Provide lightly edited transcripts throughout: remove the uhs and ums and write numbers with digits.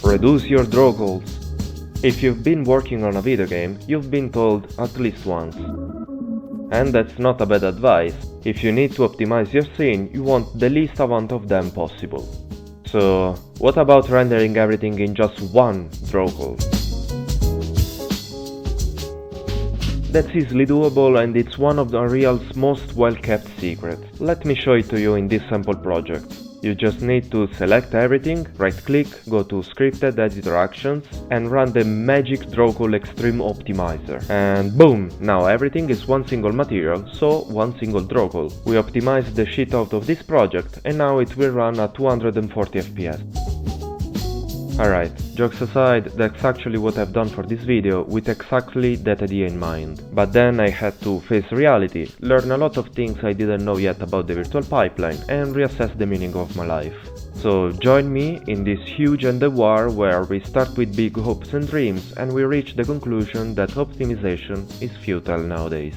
Reduce your draw calls. If you've been working on a video game, you've been told at least once. And that's not a bad advice. If you need to optimize your scene, you want the least amount of them possible. So, what about rendering everything in just one draw call? That's easily doable, and it's one of Unreal's most well-kept secrets. Let me show it to you in this sample project. You just need to select everything, right-click, go to Scripted Editor Actions, and run the magic DrawCall Extreme Optimizer. And boom! Now everything is one single material, so one single DrawCall. We optimized the shit out of this project, and now it will run at 240 FPS. Alright, jokes aside, that's actually what I've done for this video with exactly that idea in mind. But then I had to face reality, learn a lot of things I didn't know yet about the virtual pipeline, and reassess the meaning of my life. So join me in this huge endeavor where we start with big hopes and dreams and we reach the conclusion that optimization is futile nowadays.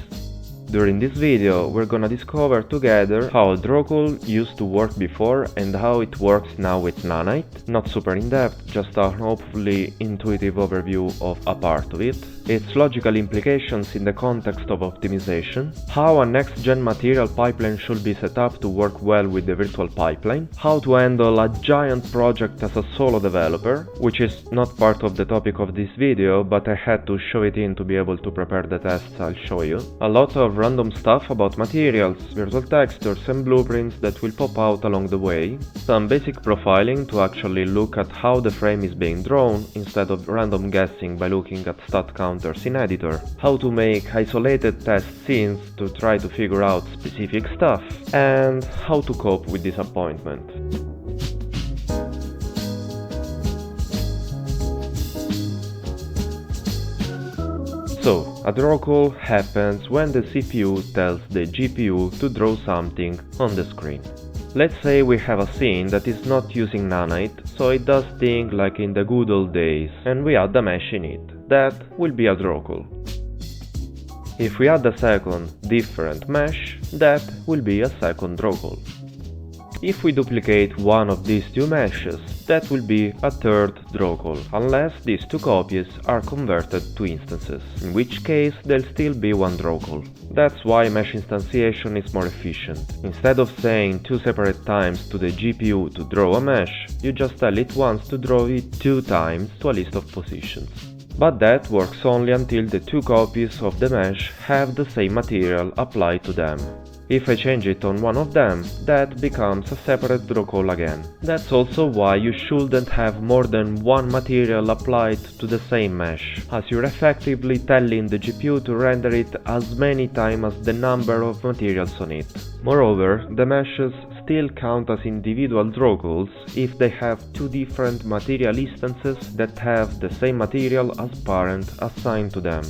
During this video, we're gonna discover together how DrawCall used to work before and how it works now with Nanite. Not super in-depth, just a hopefully intuitive overview of a part of it, its logical implications in the context of optimization, how a next-gen material pipeline should be set up to work well with the virtual pipeline, how to handle a giant project as a solo developer, which is not part of the topic of this video, but I had to show it in to be able to prepare the tests I'll show you, a lot of random stuff about materials, virtual textures and blueprints that will pop out along the way, some basic profiling to actually look at how the frame is being drawn instead of random guessing by looking at stat counters in editor, how to make isolated test scenes to try to figure out specific stuff, and how to cope with disappointment. So, a draw call happens when the CPU tells the GPU to draw something on the screen. Let's say we have a scene that is not using Nanite, so it does things like in the good old days, and we add a mesh in it. That will be a draw call. If we add a second, different mesh, that will be a second draw call. If we duplicate one of these two meshes, that will be a third draw call, unless these two copies are converted to instances, in which case there'll still be one draw call. That's why mesh instantiation is more efficient. Instead of saying two separate times to the GPU to draw a mesh, you just tell it once to draw it two times to a list of positions. But that works only until the two copies of the mesh have the same material applied to them. If I change it on one of them, that becomes a separate draw call again. That's also why you shouldn't have more than one material applied to the same mesh, as you're effectively telling the GPU to render it as many times as the number of materials on it. Moreover, the meshes still count as individual draw calls if they have two different material instances that have the same material as parent assigned to them.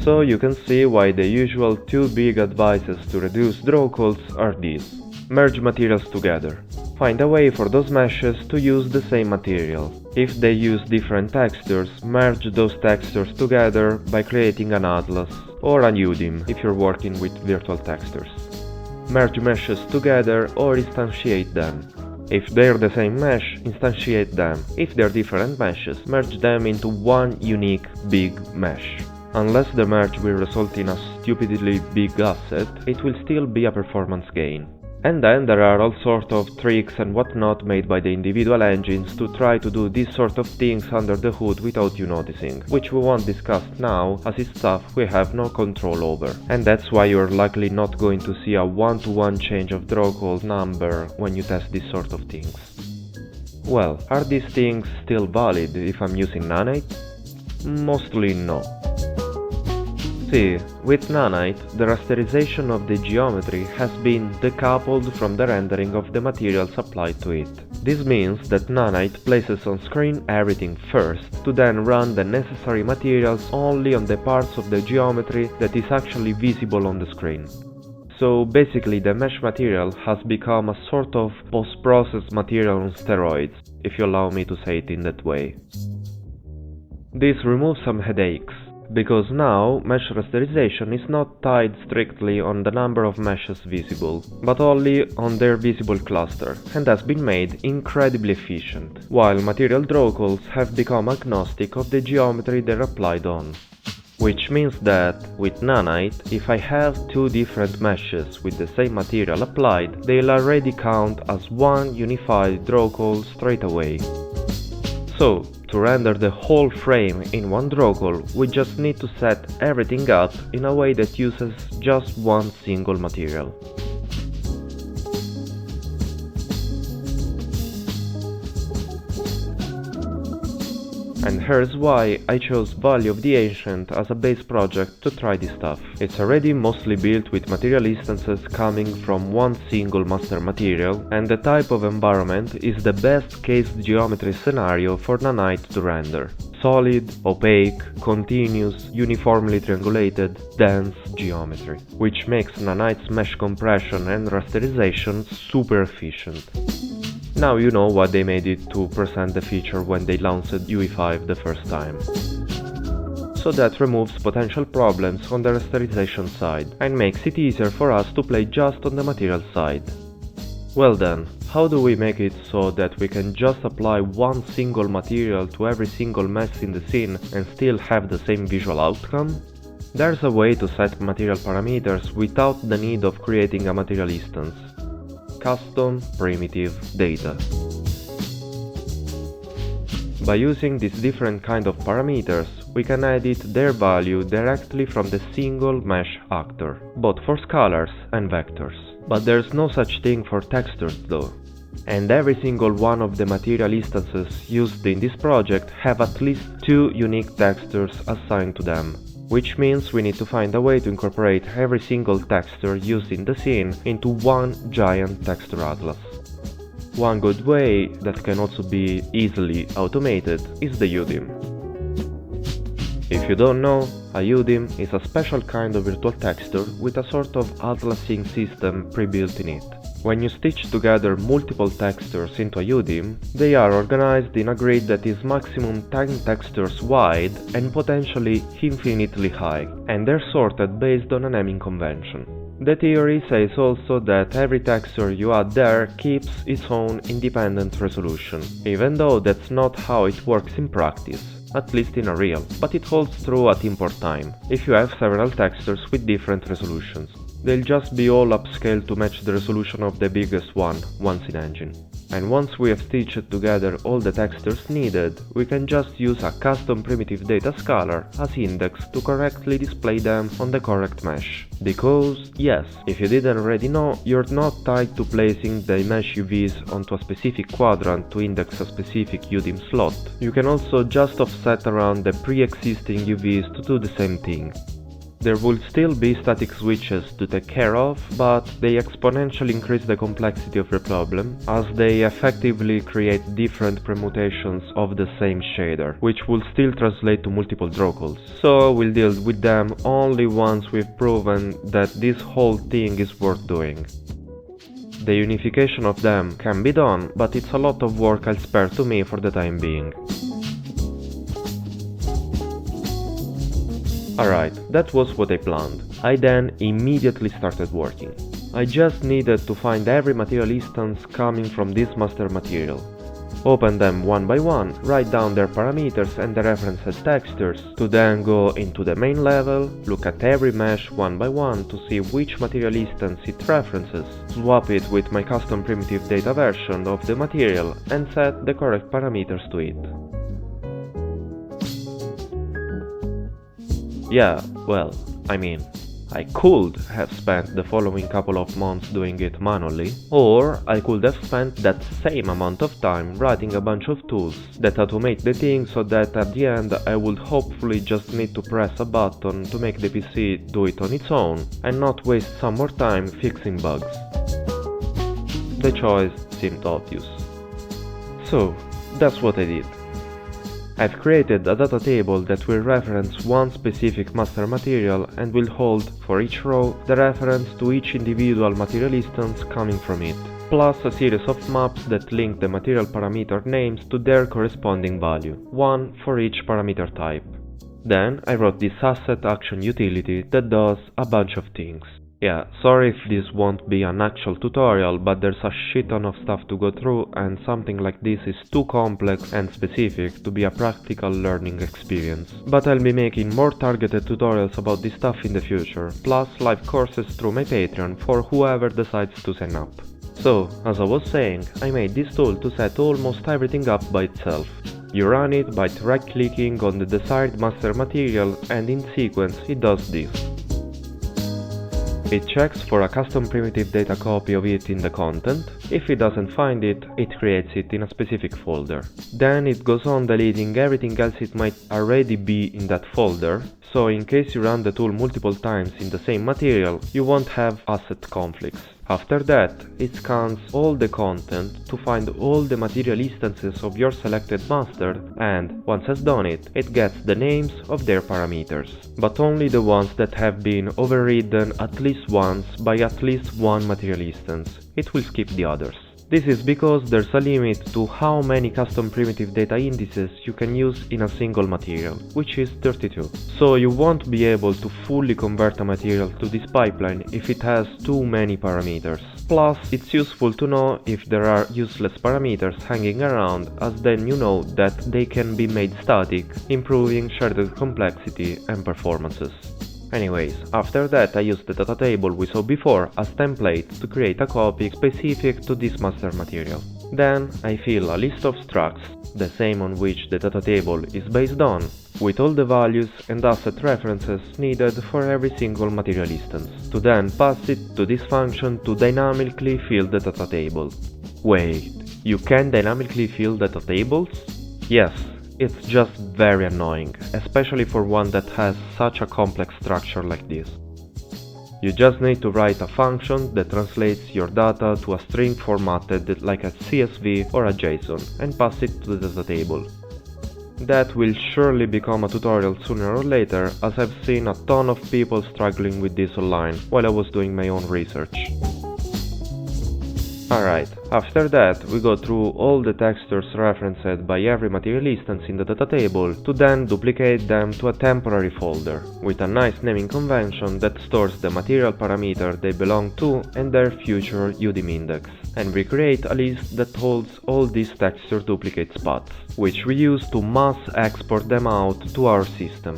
So you can see why the usual two big advices to reduce draw calls are these. Merge materials together. Find a way for those meshes to use the same material. If they use different textures, merge those textures together by creating an atlas, or an UDIM if you're working with virtual textures. Merge meshes together or instantiate them. If they're the same mesh, instantiate them. If they're different meshes, merge them into one unique big mesh. Unless the merge will result in a stupidly big asset, it will still be a performance gain. And then there are all sorts of tricks and whatnot made by the individual engines to try to do these sort of things under the hood without you noticing, which we won't discuss now as it's stuff we have no control over. And that's why you're likely not going to see a one-to-one change of draw call number when you test these sort of things. Well, are these things still valid if I'm using Nanite? Mostly no. See, with Nanite, the rasterization of the geometry has been decoupled from the rendering of the materials applied to it. This means that Nanite places on screen everything first, to then run the necessary materials only on the parts of the geometry that is actually visible on the screen. So basically the mesh material has become a sort of post-processed material on steroids, if you allow me to say it in that way. This removes some headaches. because now mesh rasterization is not tied strictly on the number of meshes visible, but only on their visible cluster, and has been made incredibly efficient, while material DrawCalls have become agnostic of the geometry they're applied on. Which means that, with Nanite, if I have two different meshes with the same material applied, they'll already count as one unified DrawCall straight away. So, to render the whole frame in one DrawCall, we just need to set everything up in a way that uses just one single material. And here's why I chose Valley of the Ancient as a base project to try this stuff. It's already mostly built with material instances coming from one single master material, and the type of environment is the best case geometry scenario for Nanite to render. Solid, opaque, continuous, uniformly triangulated, dense geometry, which makes Nanite's mesh compression and rasterization super efficient. Now you know why they made it to present the feature when they launched UE5 the first time. So that removes potential problems on the rasterization side and makes it easier for us to play just on the material side. Well then, how do we make it so that we can just apply one single material to every single mesh in the scene and still have the same visual outcome? There's a way to set material parameters without the need of creating a material instance. Custom primitive data. By using these different kind of parameters, we can edit their value directly from the single mesh actor, both for scalars and vectors. But there's no such thing for textures though. And every single one of the material instances used in this project have at least two unique textures assigned to them. Which means we need to find a way to incorporate every single texture used in the scene into one giant texture atlas. One good way, that can also be easily automated, is the UDIM. If you don't know, a UDIM is a special kind of virtual texture with a sort of atlasing system pre-built in it. When you stitch together multiple textures into a UDIM, they are organized in a grid that is maximum 10 textures wide and potentially infinitely high, and they're sorted based on a naming convention. The theory says also that every texture you add there keeps its own independent resolution, even though that's not how it works in practice, at least in a real, but it holds true at import time, if you have several textures with different resolutions. They'll just be all upscaled to match the resolution of the biggest one once in engine. And once we have stitched together all the textures needed, we can just use a custom primitive data scalar as index to correctly display them on the correct mesh. Because, yes, if you didn't already know, you're not tied to placing the mesh UVs onto a specific quadrant to index a specific UDIM slot. You can also just offset around the pre-existing UVs to do the same thing. There will still be static switches to take care of, but they exponentially increase the complexity of the problem, as they effectively create different permutations of the same shader, which will still translate to multiple DrawCalls. So we'll deal with them only once we've proven that this whole thing is worth doing. The unification of them can be done, but it's a lot of work I'll spare to me for the time being. Alright, that was what I planned. I then immediately started working. I just needed to find every material instance coming from this master material. Open them one by one, write down their parameters and the referenced textures, to then go into the main level, look at every mesh one by one to see which material instance it references, swap it with my custom primitive data version of the material and set the correct parameters to it. Yeah, well, I mean, I could have spent the following couple of months doing it manually, or I could have spent that same amount of time writing a bunch of tools that automate the thing so that at the end I would hopefully just need to press a button to make the PC do it on its own and not waste some more time fixing bugs. The choice seemed obvious. So, that's what I did. I've created a data table that will reference one specific master material and will hold, for each row, the reference to each individual material instance coming from it, plus a series of maps that link the material parameter names to their corresponding value, one for each parameter type. Then I wrote this asset action utility that does a bunch of things. Yeah, sorry if this won't be an actual tutorial, but there's a shit ton of stuff to go through and something like this is too complex and specific to be a practical learning experience. But I'll be making more targeted tutorials about this stuff in the future, plus live courses through my Patreon for whoever decides to sign up. So, as I was saying, I made this tool to set almost everything up by itself. You run it by right-clicking on the desired master material and in sequence it does this. It checks for a custom primitive data copy of it in the content. If it doesn't find it, it creates it in a specific folder. Then it goes on deleting everything else it might already be in that folder, so in case you run the tool multiple times in the same material, you won't have asset conflicts. After that, it scans all the content to find all the material instances of your selected master, and once it's done it, it gets the names of their parameters, but only the ones that have been overridden at least once by at least one material instance. It will skip the others. This is because there's a limit to how many custom primitive data indices you can use in a single material, which is 32. So you won't be able to fully convert a material to this pipeline if it has too many parameters. Plus, it's useful to know if there are useless parameters hanging around, as then you know that they can be made static, improving shared complexity and performances. Anyways, after that I used the data table we saw before as template to create a copy specific to this master material. Then I fill a list of structs, the same on which the data table is based on, with all the values and asset references needed for every single material instance, to then pass it to this function to dynamically fill the data table. Wait, you can dynamically fill data tables? Yes. It's just very annoying, especially for one that has such a complex structure like this. You just need to write a function that translates your data to a string formatted like a CSV or a JSON and pass it to the data table. That will surely become a tutorial sooner or later, as I've seen a ton of people struggling with this online while I was doing my own research. Alright, after that we go through all the textures referenced by every material instance in the data table to then duplicate them to a temporary folder, with a nice naming convention that stores the material parameter they belong to and their future UDIM index, and we create a list that holds all these texture duplicate spots, which we use to mass export them out to our system.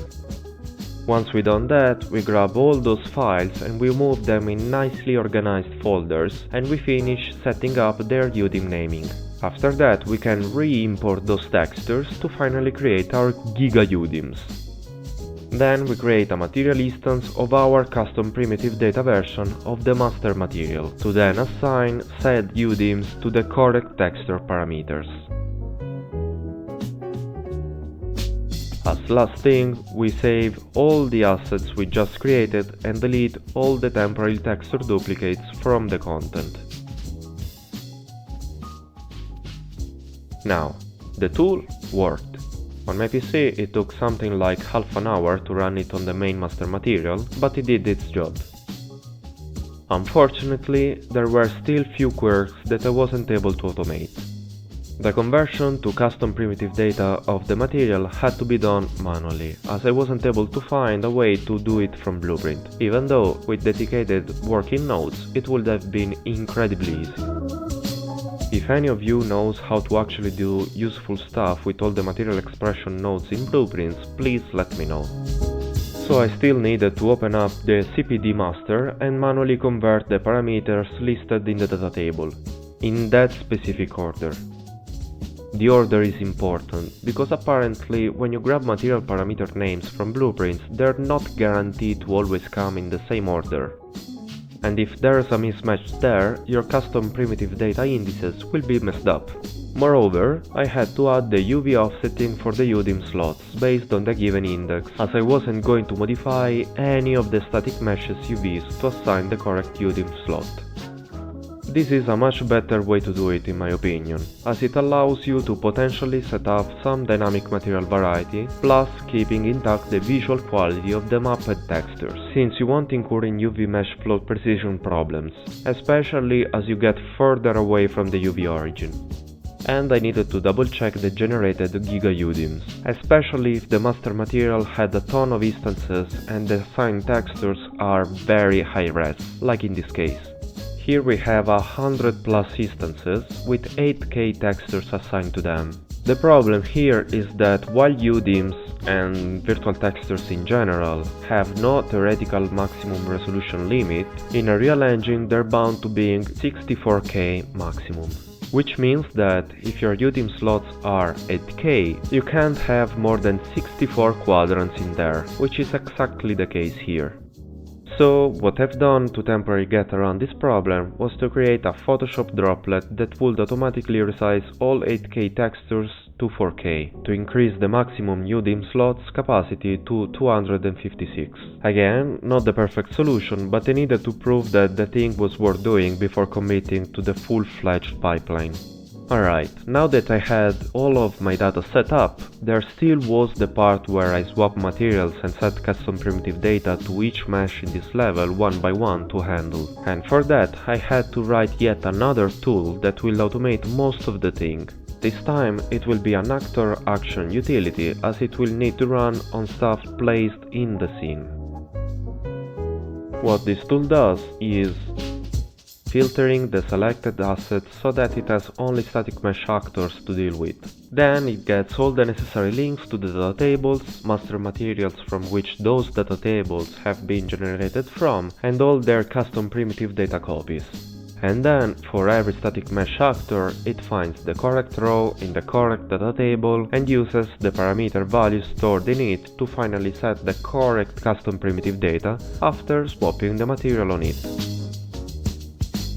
Once we've done that, we grab all those files and we move them in nicely organized folders, and we finish setting up their UDIM naming. After that, we can re-import those textures to finally create our Giga UDIMs. Then we create a material instance of our custom primitive data version of the master material, to then assign said UDIMs to the correct texture parameters. As last thing, we save all the assets we just created and delete all the temporary texture duplicates from the content. Now, the tool worked. On my PC it took something like half an hour to run it on the main master material, but it did its job. Unfortunately, there were still few quirks that I wasn't able to automate. The conversion to custom primitive data of the material had to be done manually, as I wasn't able to find a way to do it from Blueprint, even though with dedicated working nodes it would have been incredibly easy. If any of you knows how to actually do useful stuff with all the material expression nodes in Blueprints, please let me know. So I still needed to open up the CPD master and manually convert the parameters listed in the data table, in that specific order. The order is important, because apparently when you grab material parameter names from blueprints, they're not guaranteed to always come in the same order. And if there's a mismatch there, your custom primitive data indices will be messed up. Moreover, I had to add the UV offsetting for the UDIM slots based on the given index, as I wasn't going to modify any of the static meshes UVs to assign the correct UDIM slot. This is a much better way to do it in my opinion, as it allows you to potentially set up some dynamic material variety, plus keeping intact the visual quality of the mapped textures, since you won't incur in UV mesh float precision problems, especially as you get further away from the UV origin. and I needed to double check the generated giga-UDIMs, especially if the master material had a ton of instances and the assigned textures are very high-res, like in this case. Here we have 100 plus instances with 8K textures assigned to them. The problem here is that while UDIMs and virtual textures in general have no theoretical maximum resolution limit, in a real engine they're bound to being 64K maximum. Which means that if your UDIM slots are 8K, you can't have more than 64 quadrants in there, which is exactly the case here. So what I've done to temporarily get around this problem was to create a Photoshop droplet that would automatically resize all 8K textures to 4K, to increase the maximum UDIM slots capacity to 256. Again, not the perfect solution, but I needed to prove that the thing was worth doing before committing to the full-fledged pipeline. Alright, now that I had all of my data set up, there still was the part where I swap materials and set custom primitive data to each mesh in this level one by one to handle. And for that I had to write yet another tool that will automate most of the thing. This time it will be an actor action utility, as it will need to run on stuff placed in the scene. What this tool does is filtering the selected assets so that it has only static mesh actors to deal with. Then it gets all the necessary links to the data tables, master materials from which those data tables have been generated from, and all their custom primitive data copies. And then, for every static mesh actor, it finds the correct row in the correct data table and uses the parameter values stored in it to finally set the correct custom primitive data after swapping the material on it.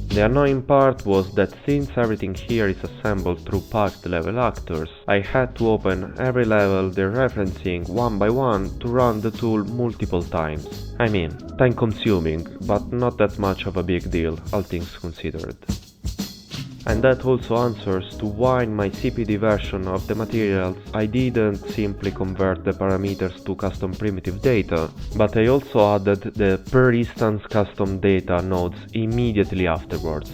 The annoying part was that since everything here is assembled through packed level actors, I had to open every level they're referencing one by one to run the tool multiple times. I mean, time consuming, but not that much of a big deal, all things considered. And that also answers to why in my CPD version of the materials I didn't simply convert the parameters to custom primitive data, but I also added the per instance custom data nodes immediately afterwards.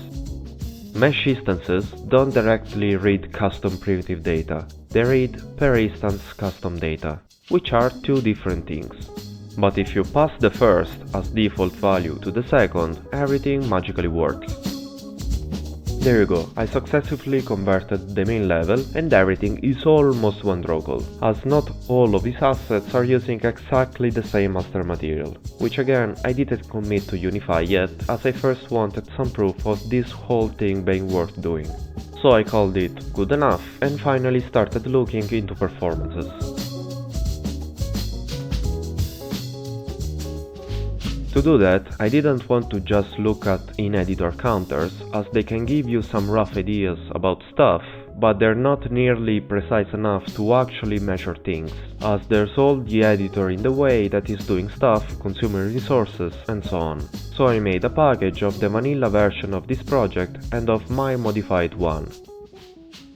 Mesh instances don't directly read custom primitive data, they read per instance custom data, which are two different things. But if you pass the first as default value to the second, everything magically works. There you go, I successfully converted the main level and everything is almost one DrawCall, as not all of these assets are using exactly the same master material, which again I didn't commit to unify yet, as I first wanted some proof of this whole thing being worth doing. So I called it good enough and finally started looking into performances. To do that, I didn't want to just look at in-editor counters, as they can give you some rough ideas about stuff, but they're not nearly precise enough to actually measure things, as there's all the editor in the way that is doing stuff, consuming resources, and so on. So I made a package of the vanilla version of this project and of my modified one,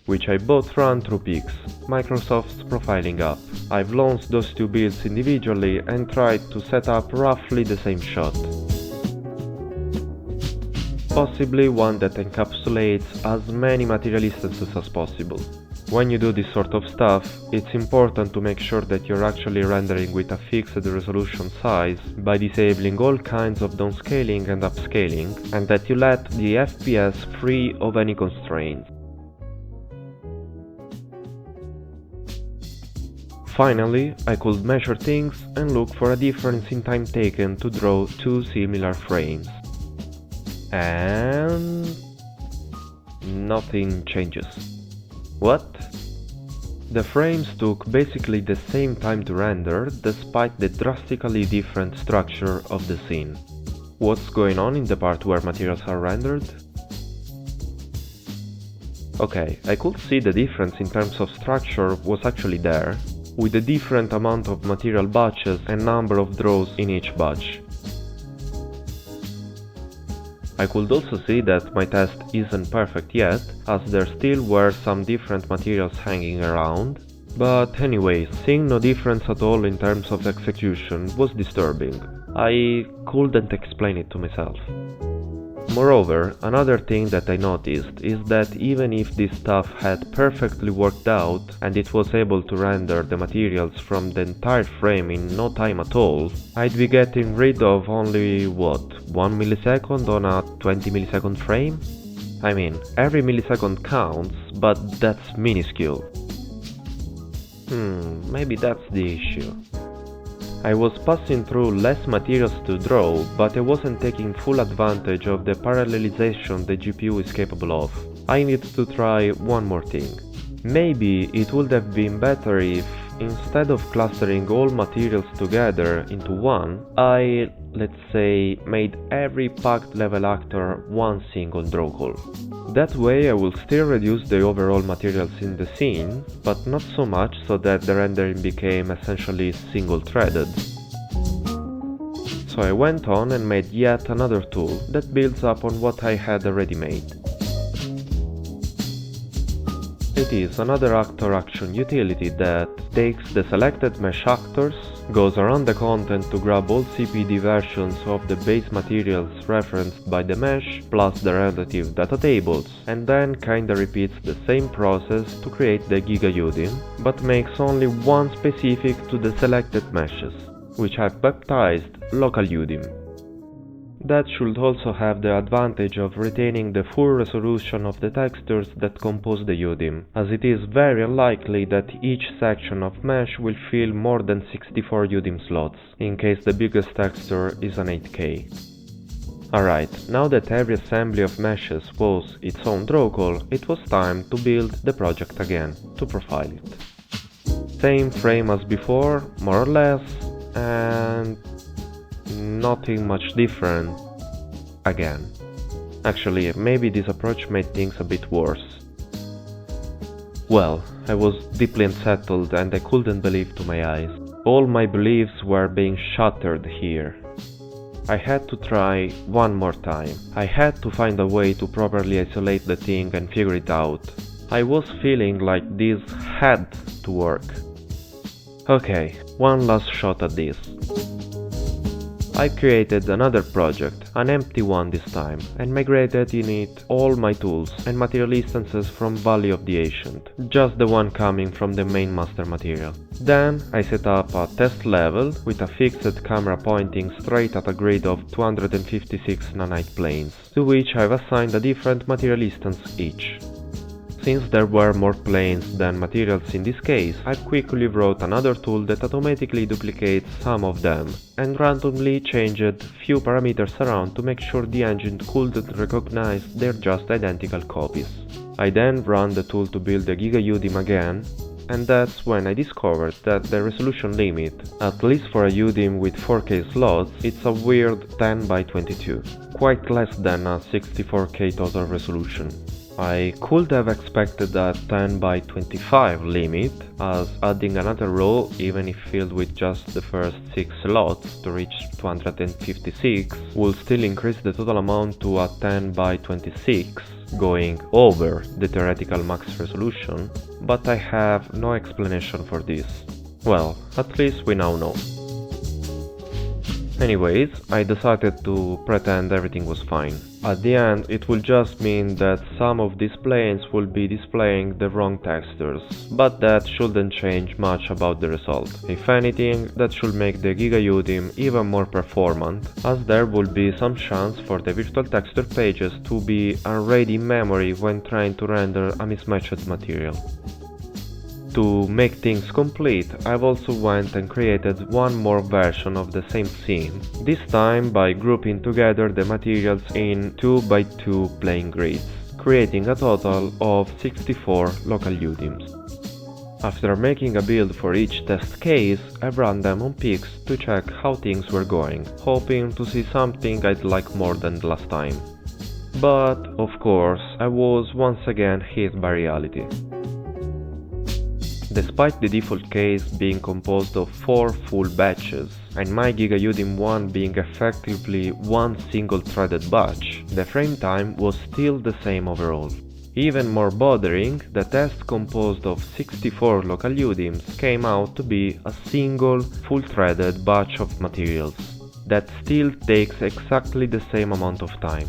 which I both run through Pix, Microsoft's profiling app. I've launched those two builds individually and tried to set up roughly the same shot. Possibly one that encapsulates as many material instances as possible. When you do this sort of stuff, it's important to make sure that you're actually rendering with a fixed resolution size by disabling all kinds of downscaling and upscaling, and that you let the FPS free of any constraints. Finally, I could measure things and look for a difference in time taken to draw two similar frames. And nothing changes. What? The frames took basically the same time to render, despite the drastically different structure of the scene. What's going on in the part where materials are rendered? Okay, I could see the difference in terms of structure was actually there, with a different amount of material batches and number of draws in each batch. I could also see that my test isn't perfect yet, as there still were some different materials hanging around, but anyway, seeing no difference at all in terms of execution was disturbing. I couldn't explain it to myself. Moreover, another thing that I noticed is that even if this stuff had perfectly worked out and it was able to render the materials from the entire frame in no time at all, I'd be getting rid of only, what, 1 millisecond on a 20 millisecond frame? I mean, every millisecond counts, but that's minuscule. Maybe that's the issue. I was passing through less materials to draw, but I wasn't taking full advantage of the parallelization the GPU is capable of. I need to try one more thing. Maybe it would have been better if, instead of clustering all materials together into one, I, let's say, made every packed level actor one single DrawCall. That way I will still reduce the overall materials in the scene, but not so much so that the rendering became essentially single-threaded. So I went on and made yet another tool that builds up on what I had already made. It is another actor action utility that takes the selected mesh actors, goes around the content to grab all CPD versions of the base materials referenced by the mesh, plus the relative data tables, and then kinda repeats the same process to create the GigaUDIM, but makes only one specific to the selected meshes, which I've baptized local UDIM. That should also have the advantage of retaining the full resolution of the textures that compose the UDIM, as it is very unlikely that each section of mesh will fill more than 64 UDIM slots, in case the biggest texture is an 8K. Alright, now that every assembly of meshes was its own DrawCall, it was time to build the project again, to profile it. Same frame as before, more or less, and nothing much different again. Actually, maybe this approach made things a bit worse. Well, I was deeply unsettled and I couldn't believe to my eyes. All my beliefs were being shattered here. I had to try one more time. I had to find a way to properly isolate the thing and figure it out. I was feeling like this had to work. Okay, one last shot at this. I created another project, an empty one this time, and migrated in it all my tools and material instances from Valley of the Ancient, just the one coming from the main master material. Then I set up a test level with a fixed camera pointing straight at a grid of 256 nanite planes, to which I've assigned a different material instance each. Since there were more planes than materials in this case, I quickly wrote another tool that automatically duplicates some of them, and randomly changed few parameters around to make sure the engine couldn't recognize they're just identical copies. I then ran the tool to build the GigaUDIM again, and that's when I discovered that the resolution limit, at least for a UDIM with 4K slots, it's a weird 10x22, quite less than a 64K total resolution. I could have expected a 10x25 limit, as adding another row, even if filled with just the first 6 slots to reach 256, will still increase the total amount to a 10x26, going over the theoretical max resolution, but I have no explanation for this. Well, at least we now know. Anyways, I decided to pretend everything was fine. At the end, it will just mean that some of these planes will be displaying the wrong textures, but that shouldn't change much about the result. If anything, that should make the GigaUDIM even more performant, as there will be some chance for the virtual texture pages to be unread in memory when trying to render a mismatched material. To make things complete, I've also went and created one more version of the same scene, this time by grouping together the materials in 2x2 plane grids, creating a total of 64 local UDIMs. After making a build for each test case, I ran them on pics to check how things were going, hoping to see something I'd like more than the last time. But, of course, I was once again hit by reality. Despite the default case being composed of 4 full batches, and my GigaUDIM 1 being effectively one single threaded batch, the frame time was still the same overall. Even more bothering, the test composed of 64 local UDIMs came out to be a single full-threaded batch of materials that still takes exactly the same amount of time.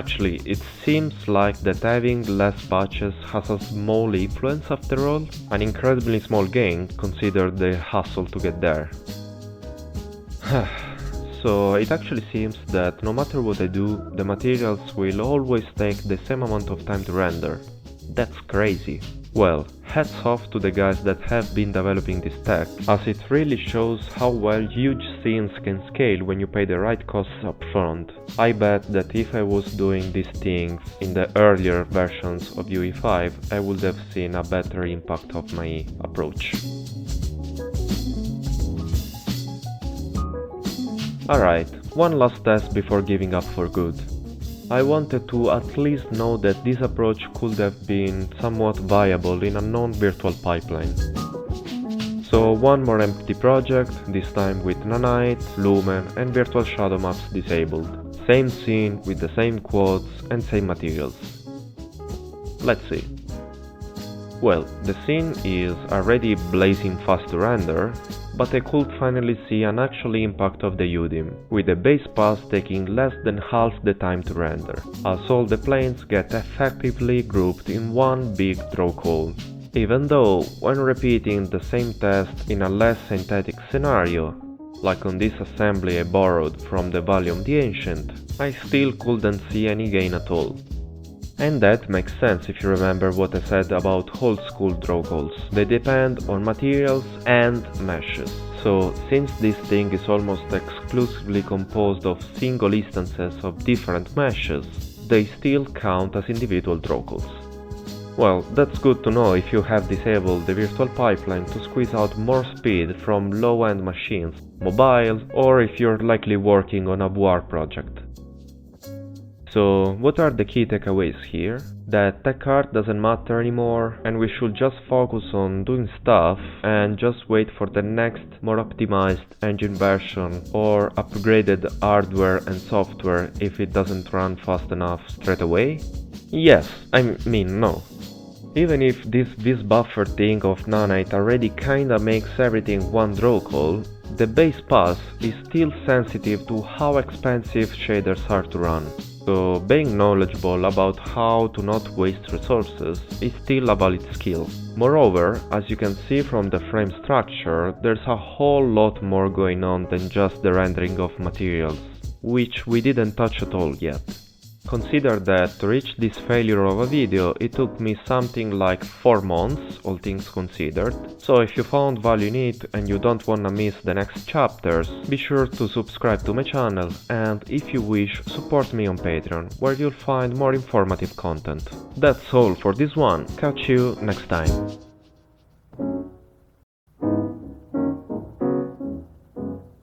Actually, it seems like that having less patches has a small influence after all, an incredibly small gain considered the hassle to get there. So it actually seems that no matter what I do, the materials will always take the same amount of time to render. That's crazy. Well, hats off to the guys that have been developing this tech, as it really shows how well huge scenes can scale when you pay the right costs up front. I bet that if I was doing these things in the earlier versions of UE5, I would have seen a better impact of my approach. Alright, one last test before giving up for good. I wanted to at least know that this approach could have been somewhat viable in a non-virtual pipeline. So one more empty project, this time with Nanite, Lumen and virtual shadow maps disabled. Same scene with the same quads and same materials. Let's see. Well, the scene is already blazing fast to render, but I could finally see an actual impact of the UDIM, with the base pass taking less than half the time to render, as all the planes get effectively grouped in one big DrawCall. Even though, when repeating the same test in a less synthetic scenario, like on this assembly I borrowed from the Valley of the Ancient, I still couldn't see any gain at all. And that makes sense if you remember what I said about old school DrawCalls. They depend on materials and meshes. So since this thing is almost exclusively composed of single instances of different meshes, they still count as individual DrawCalls. Well, that's good to know if you have disabled the virtual pipeline to squeeze out more speed from low-end machines, mobile, or if you're likely working on a VR project. So, what are the key takeaways here? That tech art doesn't matter anymore, and we should just focus on doing stuff and just wait for the next more optimized engine version or upgraded hardware and software if it doesn't run fast enough straight away? Yes, I mean no. Even if this buffer thing of Nanite already kinda makes everything one DrawCall, the base pass is still sensitive to how expensive shaders are to run. So being knowledgeable about how to not waste resources is still a valid skill. Moreover, as you can see from the frame structure, there's a whole lot more going on than just the rendering of materials, which we didn't touch at all yet. Consider that to reach this failure of a video, it took me something like 4 months, all things considered. So if you found value in it and you don't wanna miss the next chapters, be sure to subscribe to my channel and, if you wish, support me on Patreon, where you'll find more informative content. That's all for this one, catch you next time.